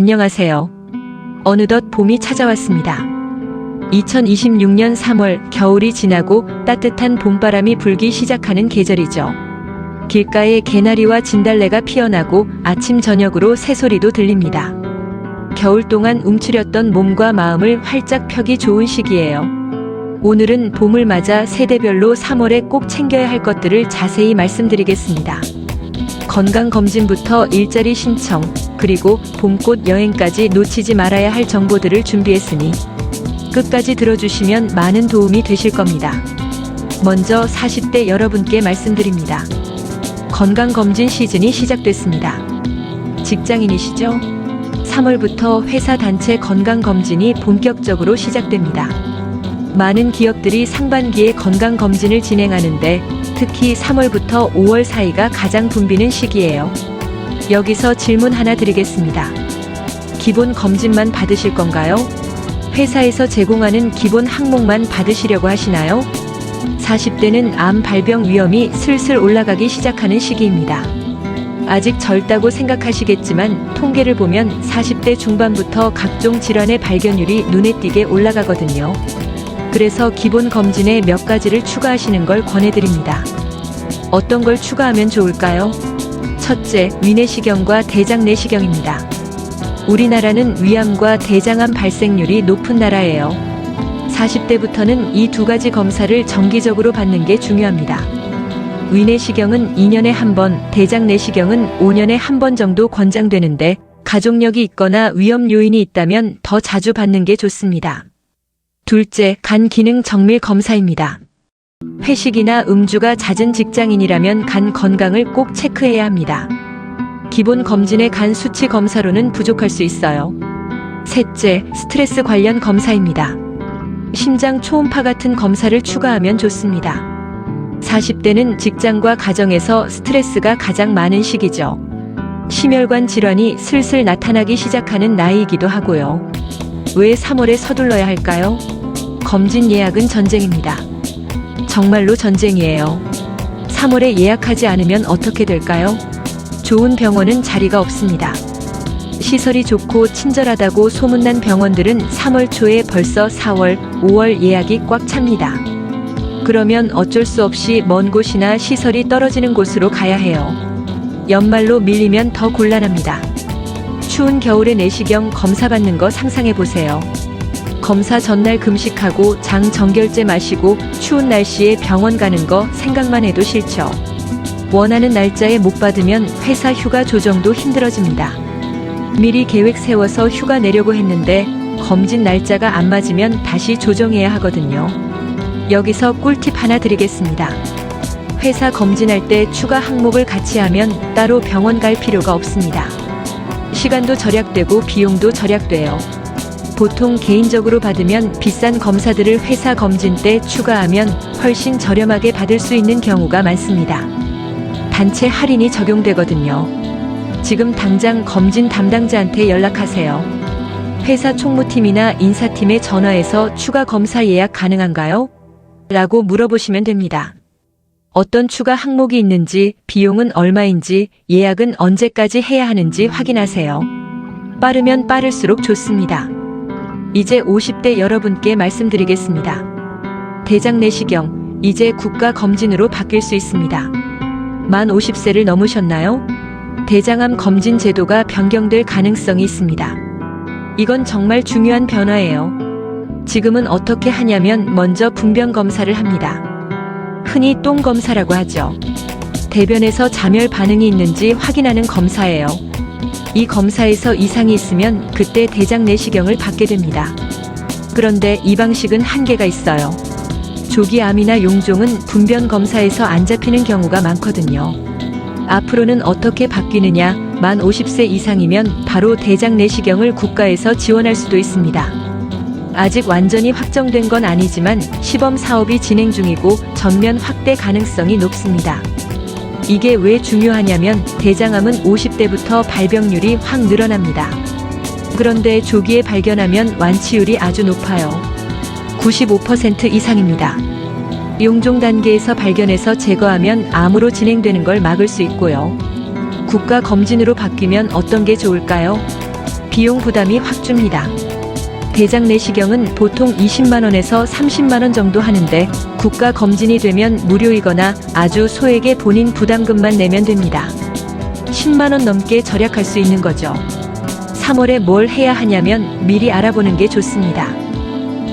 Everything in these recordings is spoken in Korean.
안녕하세요. 어느덧 봄이 찾아왔습니다. 2026년 3월, 겨울이 지나고 따뜻한 봄바람이 불기 시작하는 계절이죠. 길가에 개나리와 진달래가 피어나고 아침 저녁으로 새소리도 들립니다. 겨울 동안 움츠렸던 몸과 마음을 활짝 펴기 좋은 시기예요. 오늘은 봄을 맞아 세대별로 3월에 꼭 챙겨야 할 것들을 자세히 말씀드리겠습니다. 건강검진부터 일자리 신청, 그리고 봄꽃 여행까지 놓치지 말아야 할 정보들을 준비했으니 끝까지 들어주시면 많은 도움이 되실 겁니다. 먼저 40대 여러분께 말씀드립니다. 건강검진 시즌이 시작됐습니다. 직장인이시죠? 3월부터 회사 단체 건강검진이 본격적으로 시작됩니다. 많은 기업들이 상반기에 건강검진을 진행하는데 특히 3월부터 5월 사이가 가장 붐비는 시기예요. 여기서 질문 하나 드리겠습니다. 기본 검진만 받으실 건가요? 회사에서 제공하는 기본 항목만 받으시려고 하시나요? 40대는 암 발병 위험이 슬슬 올라가기 시작하는 시기입니다. 아직 젊다고 생각하시겠지만 통계를 보면 40대 중반부터 각종 질환의 발견율이 눈에 띄게 올라가거든요. 그래서 기본 검진에 몇 가지를 추가하시는 걸 권해드립니다. 어떤 걸 추가하면 좋을까요? 첫째, 위내시경과 대장내시경입니다. 우리나라는 위암과 대장암 발생률이 높은 나라예요. 40대부터는 이 두 가지 검사를 정기적으로 받는 게 중요합니다. 위내시경은 2년에 한 번, 대장내시경은 5년에 한 번 정도 권장되는데 가족력이 있거나 위험 요인이 있다면 더 자주 받는 게 좋습니다. 둘째, 간 기능 정밀 검사입니다. 회식이나 음주가 잦은 직장인이라면 간 건강을 꼭 체크해야 합니다. 기본 검진의 간 수치 검사로는 부족할 수 있어요. 셋째, 스트레스 관련 검사입니다. 심장 초음파 같은 검사를 추가하면 좋습니다. 40대는 직장과 가정에서 스트레스가 가장 많은 시기죠. 심혈관 질환이 슬슬 나타나기 시작하는 나이이기도 하고요. 왜 3월에 서둘러야 할까요? 검진 예약은 전쟁입니다. 정말로 전쟁이에요. 3월에 예약하지 않으면 어떻게 될까요? 좋은 병원은 자리가 없습니다. 시설이 좋고 친절하다고 소문난 병원들은 3월 초에 벌써 4월, 5월 예약이 꽉 찹니다. 그러면 어쩔 수 없이 먼 곳이나 시설이 떨어지는 곳으로 가야 해요. 연말로 밀리면 더 곤란합니다. 추운 겨울에 내시경 검사 받는 거 상상해 보세요. 검사 전날 금식하고 장 정결제 마시고 추운 날씨에 병원 가는 거 생각만 해도 싫죠. 원하는 날짜에 못 받으면 회사 휴가 조정도 힘들어집니다. 미리 계획 세워서 휴가 내려고 했는데 검진 날짜가 안 맞으면 다시 조정해야 하거든요. 여기서 꿀팁 하나 드리겠습니다. 회사 검진할 때 추가 항목을 같이 하면 따로 병원 갈 필요가 없습니다. 시간도 절약되고 비용도 절약돼요. 보통 개인적으로 받으면 비싼 검사들을 회사 검진 때 추가하면 훨씬 저렴하게 받을 수 있는 경우가 많습니다. 단체 할인이 적용되거든요. 지금 당장 검진 담당자한테 연락하세요. 회사 총무팀이나 인사팀에 전화해서 추가 검사 예약 가능한가요? 라고 물어보시면 됩니다. 어떤 추가 항목이 있는지, 비용은 얼마인지, 예약은 언제까지 해야 하는지 확인하세요. 빠르면 빠를수록 좋습니다. 이제 50대 여러분께 말씀드리겠습니다. 대장내시경, 이제 국가검진으로 바뀔 수 있습니다. 만 50세를 넘으셨나요? 대장암 검진 제도가 변경될 가능성이 있습니다. 이건 정말 중요한 변화예요. 지금은 어떻게 하냐면 먼저 분변 검사를 합니다. 흔히 똥 검사라고 하죠. 대변에서 자멸 반응이 있는지 확인하는 검사예요. 이 검사에서 이상이 있으면 그때 대장내시경을 받게 됩니다. 그런데 이 방식은 한계가 있어요. 조기암이나 용종은 분변 검사에서 안 잡히는 경우가 많거든요. 앞으로는 어떻게 바뀌느냐, 만 50세 이상이면 바로 대장내시경을 국가에서 지원할 수도 있습니다. 아직 완전히 확정된 건 아니지만 시범 사업이 진행 중이고 전면 확대 가능성이 높습니다. 이게 왜 중요하냐면 대장암은 50대부터 발병률이 확 늘어납니다. 그런데 조기에 발견하면 완치율이 아주 높아요. 95% 이상입니다. 용종 단계에서 발견해서 제거하면 암으로 진행되는 걸 막을 수 있고요. 국가 검진으로 바뀌면 어떤 게 좋을까요? 비용 부담이 확 줍니다. 대장 내시경은 보통 20만원에서 30만원 정도 하는데 국가 검진이 되면 무료이거나 아주 소액의 본인 부담금만 내면 됩니다. 10만원 넘게 절약할 수 있는 거죠. 3월에 뭘 해야 하냐면 미리 알아보는 게 좋습니다.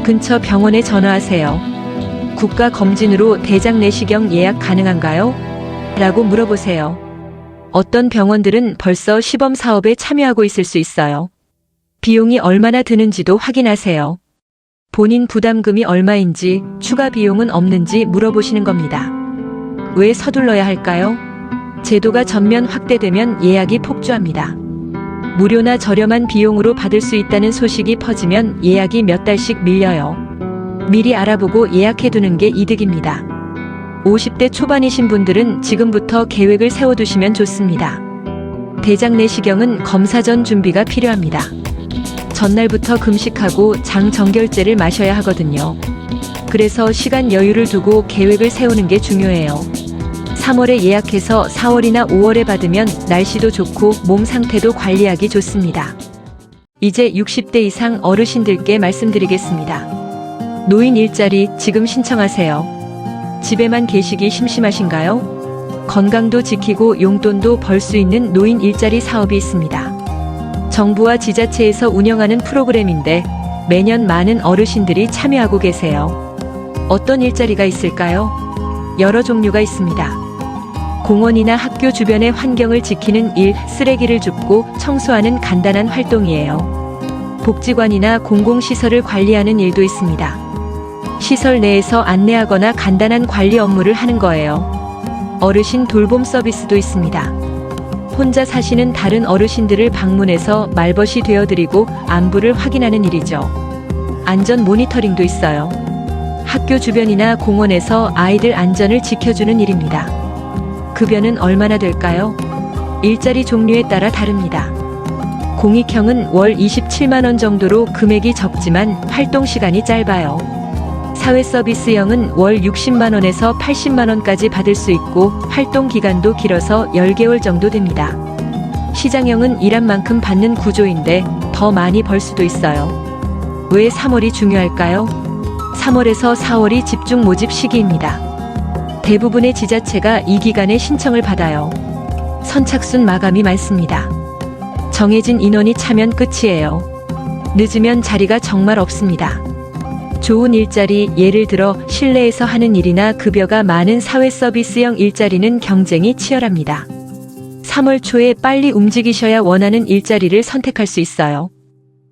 근처 병원에 전화하세요. 국가 검진으로 대장 내시경 예약 가능한가요? 라고 물어보세요. 어떤 병원들은 벌써 시범 사업에 참여하고 있을 수 있어요. 비용이 얼마나 드는지도 확인하세요. 본인 부담금이 얼마인지, 추가 비용은 없는지 물어보시는 겁니다. 왜 서둘러야 할까요? 제도가 전면 확대되면 예약이 폭주합니다. 무료나 저렴한 비용으로 받을 수 있다는 소식이 퍼지면 예약이 몇 달씩 밀려요. 미리 알아보고 예약해두는 게 이득입니다. 50대 초반이신 분들은 지금부터 계획을 세워두시면 좋습니다. 대장 내시경은 검사 전 준비가 필요합니다. 전날부터 금식하고 장 정결제를 마셔야 하거든요. 그래서 시간 여유를 두고 계획을 세우는 게 중요해요. 3월에 예약해서 4월이나 5월에 받으면 날씨도 좋고 몸 상태도 관리하기 좋습니다. 이제 60대 이상 어르신들께 말씀드리겠습니다. 노인 일자리 지금 신청하세요. 집에만 계시기 심심하신가요? 건강도 지키고 용돈도 벌 수 있는 노인 일자리 사업이 있습니다. 정부와 지자체에서 운영하는 프로그램인데 매년 많은 어르신들이 참여하고 계세요. 어떤 일자리가 있을까요? 여러 종류가 있습니다. 공원이나 학교 주변의 환경을 지키는 일, 쓰레기를 줍고 청소하는 간단한 활동이에요. 복지관이나 공공시설을 관리하는 일도 있습니다. 시설 내에서 안내하거나 간단한 관리 업무를 하는 거예요. 어르신 돌봄 서비스도 있습니다. 혼자 사시는 다른 어르신들을 방문해서 말벗이 되어드리고 안부를 확인하는 일이죠. 안전 모니터링도 있어요. 학교 주변이나 공원에서 아이들 안전을 지켜주는 일입니다. 급여는 얼마나 될까요? 일자리 종류에 따라 다릅니다. 공익형은 월 27만원 정도로 금액이 적지만 활동 시간이 짧아요. 사회서비스형은 월 60만원에서 80만원까지 받을 수 있고 활동 기간도 길어서 10개월 정도 됩니다. 시장형은 일한 만큼 받는 구조인데 더 많이 벌 수도 있어요. 왜 3월이 중요할까요? 3월에서 4월이 집중 모집 시기입니다. 대부분의 지자체가 이 기간에 신청을 받아요. 선착순 마감이 많습니다. 정해진 인원이 차면 끝이에요. 늦으면 자리가 정말 없습니다. 좋은 일자리, 예를 들어 실내에서 하는 일이나 급여가 많은 사회서비스형 일자리는 경쟁이 치열합니다. 3월 초에 빨리 움직이셔야 원하는 일자리를 선택할 수 있어요.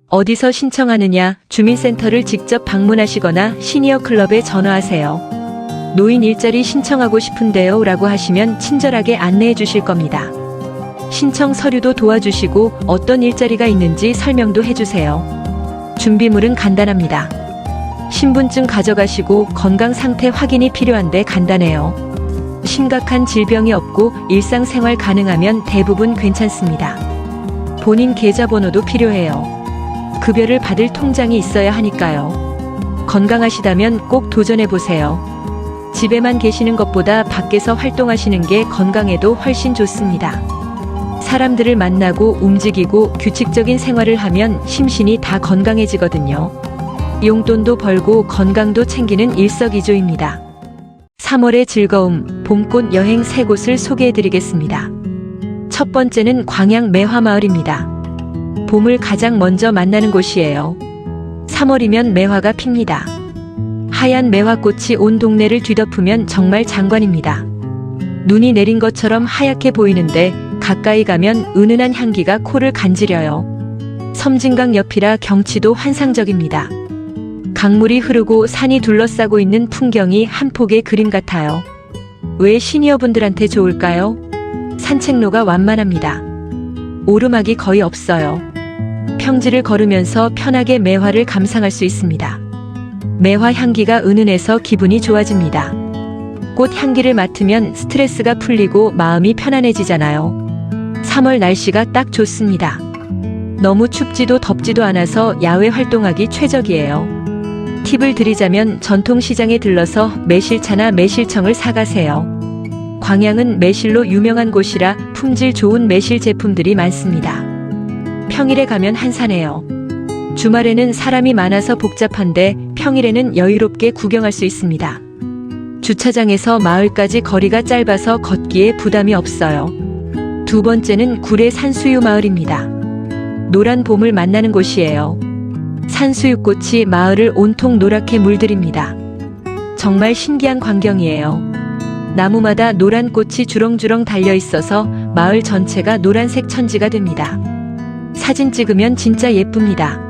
어디서 신청하느냐, 주민센터를 직접 방문하시거나 시니어 클럽에 전화하세요. 노인 일자리 신청하고 싶은데요 라고 하시면 친절하게 안내해 주실 겁니다. 신청 서류도 도와주시고 어떤 일자리가 있는지 설명도 해주세요. 준비물은 간단합니다. 신분증 가져가시고 건강 상태 확인이 필요한데 간단해요. 심각한 질병이 없고 일상생활 가능하면 대부분 괜찮습니다. 본인 계좌번호도 필요해요. 급여를 받을 통장이 있어야 하니까요. 건강하시다면 꼭 도전해보세요. 집에만 계시는 것보다 밖에서 활동하시는 게 건강에도 훨씬 좋습니다. 사람들을 만나고 움직이고 규칙적인 생활을 하면 심신이 다 건강해지거든요. 용돈도 벌고 건강도 챙기는 일석이조입니다. 3월의 즐거움, 봄꽃 여행 3곳을 소개해드리겠습니다. 첫 번째는 광양 매화마을입니다. 봄을 가장 먼저 만나는 곳이에요. 3월이면 매화가 핍니다. 하얀 매화꽃이 온 동네를 뒤덮으면 정말 장관입니다. 눈이 내린 것처럼 하얗게 보이는데 가까이 가면 은은한 향기가 코를 간지려요. 섬진강 옆이라 경치도 환상적입니다. 강물이 흐르고 산이 둘러싸고 있는 풍경이 한 폭의 그림 같아요. 왜 시니어분들한테 좋을까요? 산책로가 완만합니다. 오르막이 거의 없어요. 평지를 걸으면서 편하게 매화를 감상할 수 있습니다. 매화 향기가 은은해서 기분이 좋아집니다. 꽃 향기를 맡으면 스트레스가 풀리고 마음이 편안해지잖아요. 3월 날씨가 딱 좋습니다. 너무 춥지도 덥지도 않아서 야외 활동하기 최적이에요. 팁을 드리자면 전통시장에 들러서 매실차나 매실청을 사가세요. 광양은 매실로 유명한 곳이라 품질 좋은 매실 제품들이 많습니다. 평일에 가면 한산해요. 주말에는 사람이 많아서 복잡한데 평일에는 여유롭게 구경할 수 있습니다. 주차장에서 마을까지 거리가 짧아서 걷기에 부담이 없어요. 두 번째는 구례 산수유 마을입니다. 노란 봄을 만나는 곳이에요. 산수유꽃이 마을을 온통 노랗게 물들입니다. 정말 신기한 광경이에요. 나무마다 노란 꽃이 주렁주렁 달려 있어서 마을 전체가 노란색 천지가 됩니다. 사진 찍으면 진짜 예쁩니다.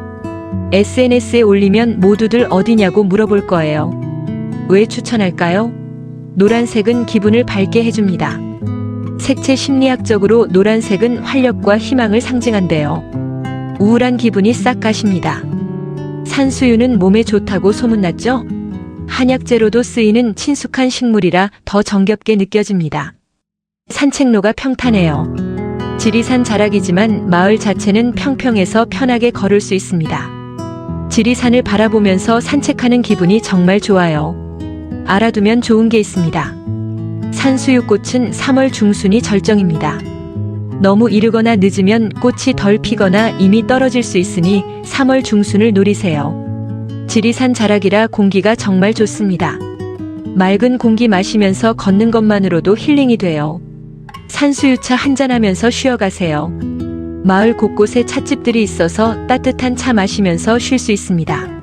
SNS에 올리면 모두들 어디냐고 물어볼 거예요. 왜 추천할까요? 노란색은 기분을 밝게 해줍니다. 색채 심리학적으로 노란색은 활력과 희망을 상징한대요. 우울한 기분이 싹 가십니다. 산수유는 몸에 좋다고 소문났죠? 한약재로도 쓰이는 친숙한 식물이라 더 정겹게 느껴집니다. 산책로가 평탄해요. 지리산 자락이지만 마을 자체는 평평해서 편하게 걸을 수 있습니다. 지리산을 바라보면서 산책하는 기분이 정말 좋아요. 알아두면 좋은 게 있습니다. 산수유꽃은 3월 중순이 절정입니다. 너무 이르거나 늦으면 꽃이 덜 피거나 이미 떨어질 수 있으니 3월 중순을 노리세요. 지리산 자락이라 공기가 정말 좋습니다. 맑은 공기 마시면서 걷는 것만으로도 힐링이 돼요. 산수유차 한잔하면서 쉬어가세요. 마을 곳곳에 찻집들이 있어서 따뜻한 차 마시면서 쉴 수 있습니다.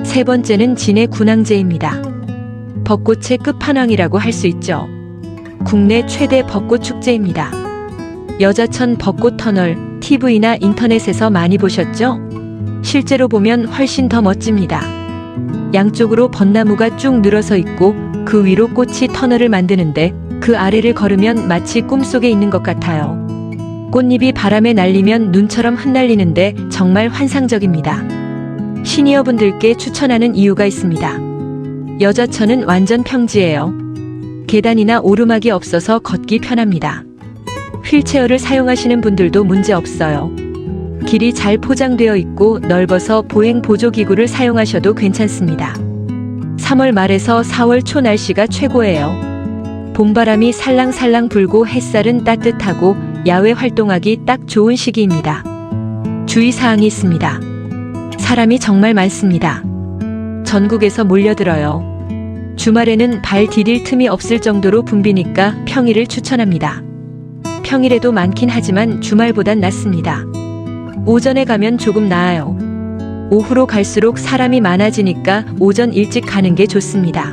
세 번째는 진해 군항제입니다. 벚꽃의 끝판왕이라고 할 수 있죠. 국내 최대 벚꽃 축제입니다. 여자천 벚꽃 터널, TV나 인터넷에서 많이 보셨죠? 실제로 보면 훨씬 더 멋집니다. 양쪽으로 벚나무가 쭉 늘어서 있고 그 위로 꽃이 터널을 만드는데 그 아래를 걸으면 마치 꿈속에 있는 것 같아요. 꽃잎이 바람에 날리면 눈처럼 흩날리는데 정말 환상적입니다. 시니어분들께 추천하는 이유가 있습니다. 여자천은 완전 평지예요. 계단이나 오르막이 없어서 걷기 편합니다. 휠체어를 사용하시는 분들도 문제 없어요. 길이 잘 포장되어 있고 넓어서 보행 보조기구를 사용하셔도 괜찮습니다. 3월 말에서 4월 초 날씨가 최고예요. 봄바람이 살랑살랑 불고 햇살은 따뜻하고 야외 활동하기 딱 좋은 시기입니다. 주의사항이 있습니다. 사람이 정말 많습니다. 전국에서 몰려들어요. 주말에는 발 디딜 틈이 없을 정도로 붐비니까 평일을 추천합니다. 평일에도 많긴 하지만 주말보단 낫습니다. 오전에 가면 조금 나아요. 오후로 갈수록 사람이 많아지니까 오전 일찍 가는 게 좋습니다.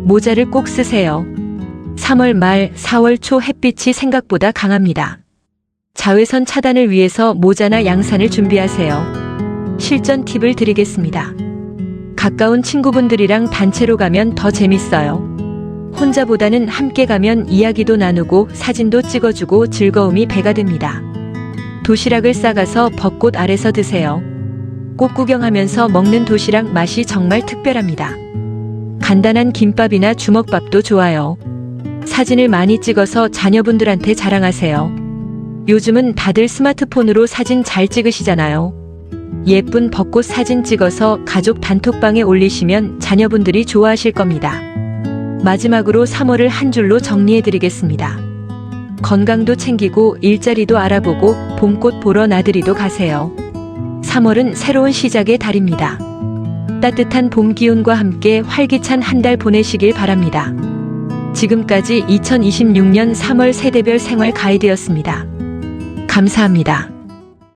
모자를 꼭 쓰세요. 3월 말, 4월 초 햇빛이 생각보다 강합니다. 자외선 차단을 위해서 모자나 양산을 준비하세요. 실전 팁을 드리겠습니다. 가까운 친구분들이랑 단체로 가면 더 재밌어요. 혼자보다는 함께 가면 이야기도 나누고 사진도 찍어주고 즐거움이 배가 됩니다. 도시락을 싸가서 벚꽃 아래서 드세요. 꽃 구경하면서 먹는 도시락 맛이 정말 특별합니다. 간단한 김밥이나 주먹밥도 좋아요. 사진을 많이 찍어서 자녀분들한테 자랑하세요. 요즘은 다들 스마트폰으로 사진 잘 찍으시잖아요. 예쁜 벚꽃 사진 찍어서 가족 단톡방에 올리시면 자녀분들이 좋아하실 겁니다. 마지막으로 3월을 한 줄로 정리해드리겠습니다. 건강도 챙기고 일자리도 알아보고 봄꽃 보러 나들이도 가세요. 3월은 새로운 시작의 달입니다. 따뜻한 봄 기운과 함께 활기찬 한 달 보내시길 바랍니다. 지금까지 2026년 3월 세대별 생활 가이드였습니다. 감사합니다.